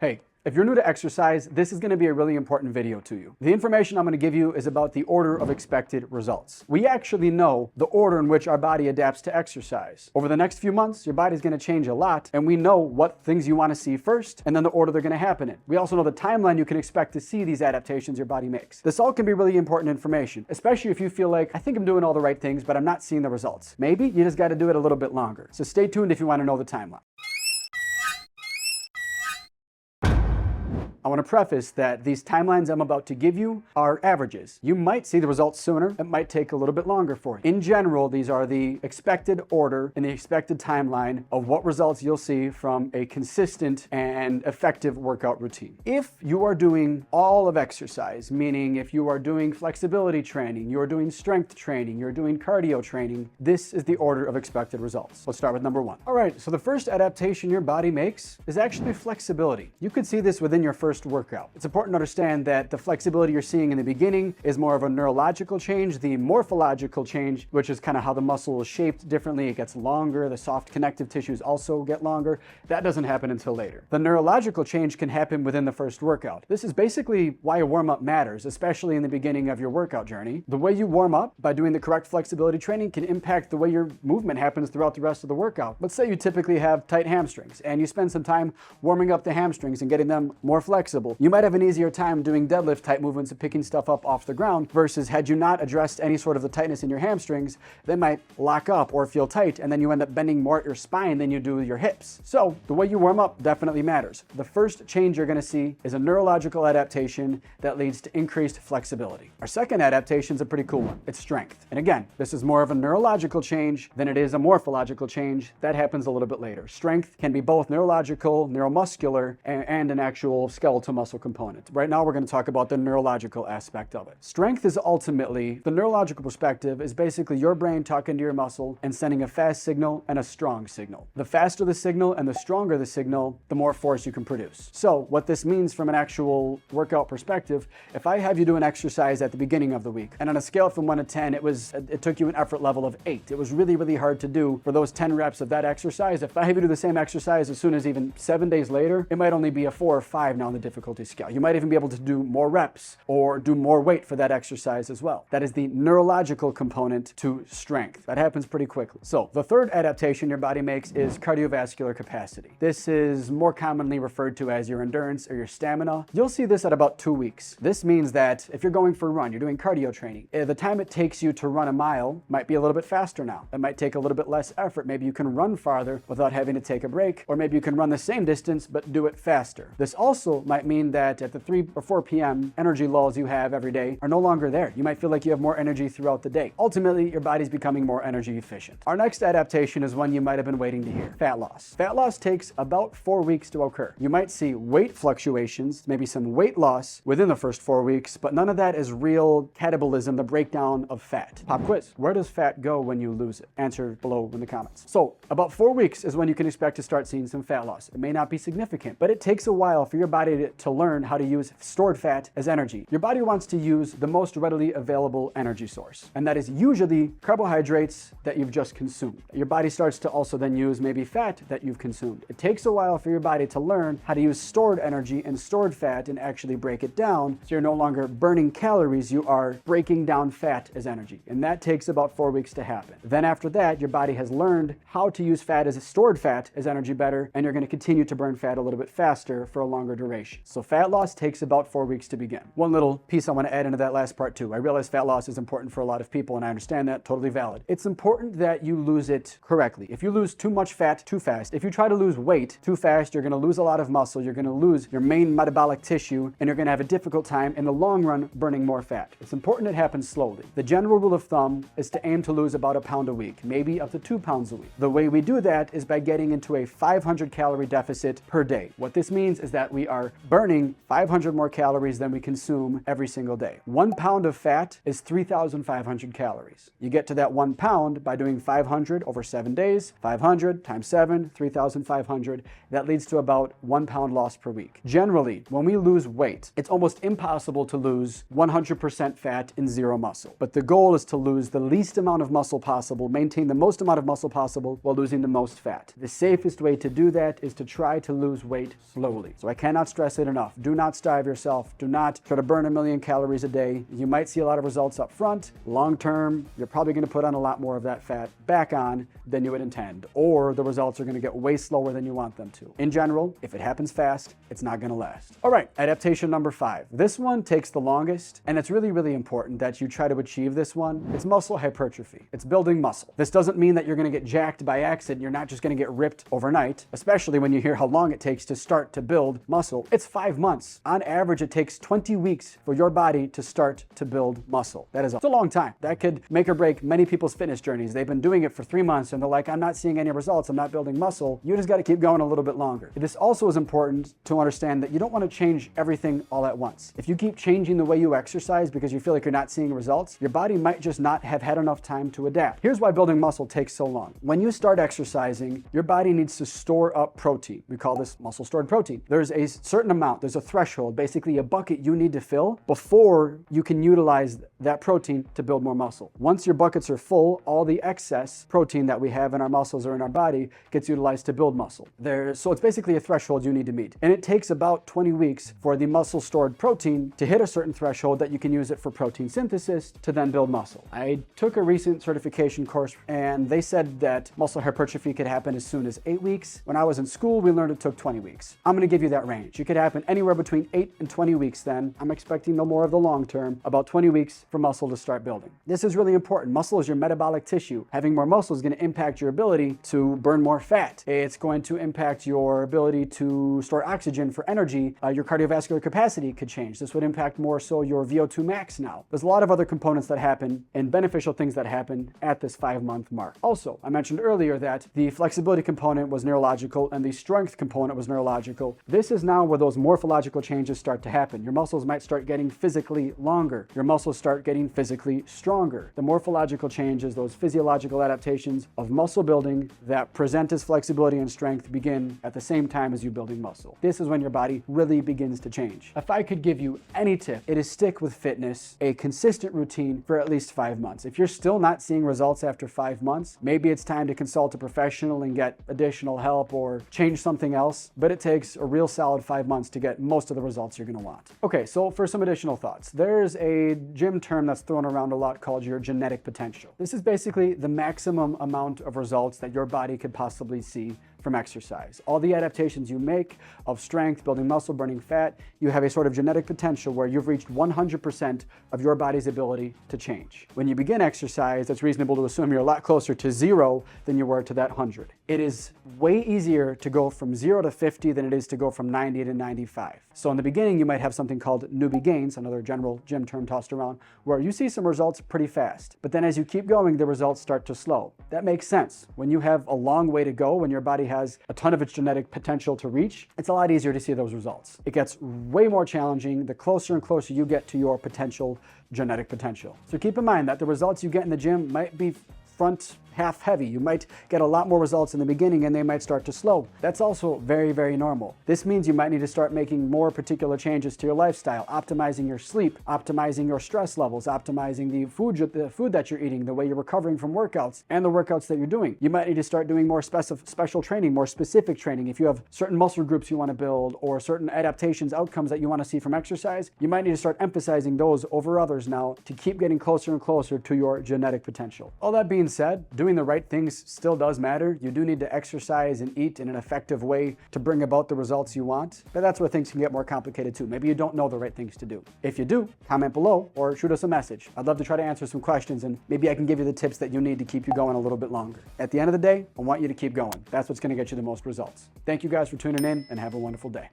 Hey, if you're new to exercise, this is going to be a really important video to you. The information I'm going to give you is about the order of expected results. We actually know the order in which our body adapts to exercise. Over the next few months, your body's going to change a lot, and we know what things you want to see first, and then the order they're going to happen in. We also know the timeline you can expect to see these adaptations your body makes. This all can be really important information, especially if you feel like, I think I'm doing all the right things, but I'm not seeing the results. Maybe you just got to do it a little bit longer. So stay tuned if you want to know the timeline. I want to preface that these timelines I'm about to give you are averages. You might see the results sooner. It might take a little bit longer for you. In general, these are the expected order and the expected timeline of what results you'll see from a consistent and effective workout routine. If you are doing all of exercise, meaning if you are doing flexibility training, you're doing strength training, you're doing cardio training, this is the order of expected results. Let's start with number one. All right, so the first adaptation your body makes is actually flexibility. You could see this within your first workout. It's important to understand that the flexibility you're seeing in the beginning is more of a neurological change. The morphological change, which is kind of how the muscle is shaped differently, it gets longer, the soft connective tissues also get longer. That doesn't happen until later. The neurological change can happen within the first workout. This is basically why a warm-up matters, especially in the beginning of your workout journey. The way you warm up by doing the correct flexibility training can impact the way your movement happens throughout the rest of the workout. Let's say you typically have tight hamstrings and you spend some time warming up the hamstrings and getting them more flexible. You might have an easier time doing deadlift type movements and picking stuff up off the ground versus had you not addressed any sort of the tightness in your hamstrings, they might lock up or feel tight and then you end up bending more at your spine than you do your hips. So the way you warm up definitely matters. The first change you're going to see is a neurological adaptation that leads to increased flexibility. Our second adaptation is a pretty cool one. It's strength. And again, this is more of a neurological change than it is a morphological change. That happens a little bit later. Strength can be both neurological, neuromuscular, and an actual skeletal muscle component. Right now we're going to talk about the neurological aspect of it. Strength is ultimately, the neurological perspective is basically your brain talking to your muscle and sending a fast signal and a strong signal. The faster the signal and the stronger the signal, the more force you can produce. So what this means from an actual workout perspective, if I have you do an exercise at the beginning of the week, and on a scale from 1 to 10, it took you an effort level of 8. It was really, really hard to do for those 10 reps of that exercise. If I have you do the same exercise as soon as even 7 days later, it might only be a 4 or 5 now on the difficulty scale. You might even be able to do more reps or do more weight for that exercise as well. That is the neurological component to strength. That happens pretty quickly. So the third adaptation your body makes is cardiovascular capacity. This is more commonly referred to as your endurance or your stamina. You'll see this at about 2 weeks. This means that if you're going for a run, you're doing cardio training, the time it takes you to run a mile might be a little bit faster now. It might take a little bit less effort. Maybe you can run farther without having to take a break, or maybe you can run the same distance but do it faster. This also might mean that at the 3 or 4 p.m. energy lulls you have every day are no longer there. You might feel like you have more energy throughout the day. Ultimately, your body's becoming more energy efficient. Our next adaptation is one you might have been waiting to hear: fat loss. Fat loss takes about 4 weeks to occur. You might see weight fluctuations, maybe some weight loss within the first 4 weeks, but none of that is real catabolism, the breakdown of fat. Pop quiz: where does fat go when you lose it? Answer below in the comments. So about 4 weeks is when you can expect to start seeing some fat loss. It may not be significant, but it takes a while for your body to learn how to use stored fat as energy. Your body wants to use the most readily available energy source, and that is usually carbohydrates that you've just consumed. Your body starts to also then use maybe fat that you've consumed. It takes a while for your body to learn how to use stored energy and stored fat and actually break it down, so you're no longer burning calories, you are breaking down fat as energy, and that takes about 4 weeks to happen. Then after that, your body has learned how to use fat as stored fat as energy better, and you're going to continue to burn fat a little bit faster for a longer duration. So fat loss takes about 4 weeks to begin. One little piece I want to add into that last part too. I realize fat loss is important for a lot of people, and I understand that, totally valid. It's important that you lose it correctly. If you lose too much fat too fast, if you try to lose weight too fast, you're going to lose a lot of muscle, you're going to lose your main metabolic tissue, and you're going to have a difficult time in the long run burning more fat. It's important it happens slowly. The general rule of thumb is to aim to lose about 1 pound a week, maybe up to 2 pounds a week. The way we do that is by getting into a 500 calorie deficit per day. What this means is that we are burning 500 more calories than we consume every single day. 1 pound of fat is 3,500 calories. You get to that 1 pound by doing 500 over 7 days. 500 times 7, 3,500. That leads to about 1 pound loss per week. Generally, when we lose weight, it's almost impossible to lose 100% fat and 0 muscle. But the goal is to lose the least amount of muscle possible, maintain the most amount of muscle possible while losing the most fat. The safest way to do that is to try to lose weight slowly. So I cannot stress it enough. Do not starve yourself. Do not try to burn 1 million calories a day. You might see a lot of results up front. Long term, you're probably going to put on a lot more of that fat back on than you would intend, or the results are going to get way slower than you want them to. In general, if it happens fast, it's not going to last. All right, adaptation number 5. This one takes the longest, and it's really, really important that you try to achieve this one. It's muscle hypertrophy. It's building muscle. This doesn't mean that you're going to get jacked by accident. You're not just going to get ripped overnight, especially when you hear how long it takes to start to build muscle. It's 5 months. On average, it takes 20 weeks for your body to start to build muscle. That is a long time. That could make or break many people's fitness journeys. They've been doing it for 3 months and they're like, I'm not seeing any results. I'm not building muscle. You just got to keep going a little bit longer. This also is important to understand that you don't want to change everything all at once. If you keep changing the way you exercise because you feel like you're not seeing results, your body might just not have had enough time to adapt. Here's why building muscle takes so long. When you start exercising, your body needs to store up protein. We call this muscle stored protein. There's a certain amount, there's a threshold, basically a bucket you need to fill before you can utilize that protein to build more muscle. Once your buckets are full, all the excess protein that we have in our muscles or in our body gets utilized to build muscle. So it's basically a threshold you need to meet. And it takes about 20 weeks for the muscle stored protein to hit a certain threshold that you can use it for protein synthesis to then build muscle. I took a recent certification course and they said that muscle hypertrophy could happen as soon as 8 weeks. When I was in school, we learned it took 20 weeks. I'm going to give you that range. It could happen anywhere between 8 and 20 weeks then. I'm expecting no more of the long term, about 20 weeks for muscle to start building. This is really important. Muscle is your metabolic tissue. Having more muscle is going to impact your ability to burn more fat. It's going to impact your ability to store oxygen for energy. Your cardiovascular capacity could change. This would impact more so your VO2 max now. There's a lot of other components that happen and beneficial things that happen at this 5-month mark. Also, I mentioned earlier that the flexibility component was neurological and the strength component was neurological. This is now where those morphological changes start to happen. Your muscles might start getting physically longer. Your muscles start getting physically stronger. The morphological changes, those physiological adaptations of muscle building that present as flexibility and strength begin at the same time as you building muscle. This is when your body really begins to change. If I could give you any tip, it is stick with fitness, a consistent routine for at least 5 months. If you're still not seeing results after 5 months, maybe it's time to consult a professional and get additional help or change something else, but it takes a real solid 5 months to get most of the results you're going to want. Okay, so for some additional thoughts, there's a gym term that's thrown around a lot called your genetic potential. This is basically the maximum amount of results that your body could possibly see from exercise. All the adaptations you make of strength, building muscle, burning fat, you have a sort of genetic potential where you've reached 100% of your body's ability to change. When you begin exercise, it's reasonable to assume you're a lot closer to 0 than you were to that 100. It is way easier to go from 0 to 50 than it is to go from 90 to 95. So in the beginning, you might have something called newbie gains, another general gym term tossed around, where you see some results pretty fast. But then as you keep going, the results start to slow. That makes sense. When you have a long way to go, when your body has a ton of its genetic potential to reach, it's a lot easier to see those results. It gets way more challenging the closer and closer you get to your potential genetic potential. So keep in mind that the results you get in the gym might be front half heavy. You might get a lot more results in the beginning and they might start to slow. That's also very, very normal. This means you might need to start making more particular changes to your lifestyle, optimizing your sleep, optimizing your stress levels, optimizing the food that you're eating, the way you're recovering from workouts and the workouts that you're doing. You might need to start doing more special training, more specific training. If you have certain muscle groups you want to build or certain adaptations, outcomes that you want to see from exercise, you might need to start emphasizing those over others now to keep getting closer and closer to your genetic potential. All that being said, doing the right things still does matter. You do need to exercise and eat in an effective way to bring about the results you want, but that's where things can get more complicated too. Maybe you don't know the right things to do. If you do, comment below or shoot us a message. I'd love to try to answer some questions and maybe I can give you the tips that you need to keep you going a little bit longer. At the end of the day, I want you to keep going. That's what's going to get you the most results. Thank you guys for tuning in and have a wonderful day.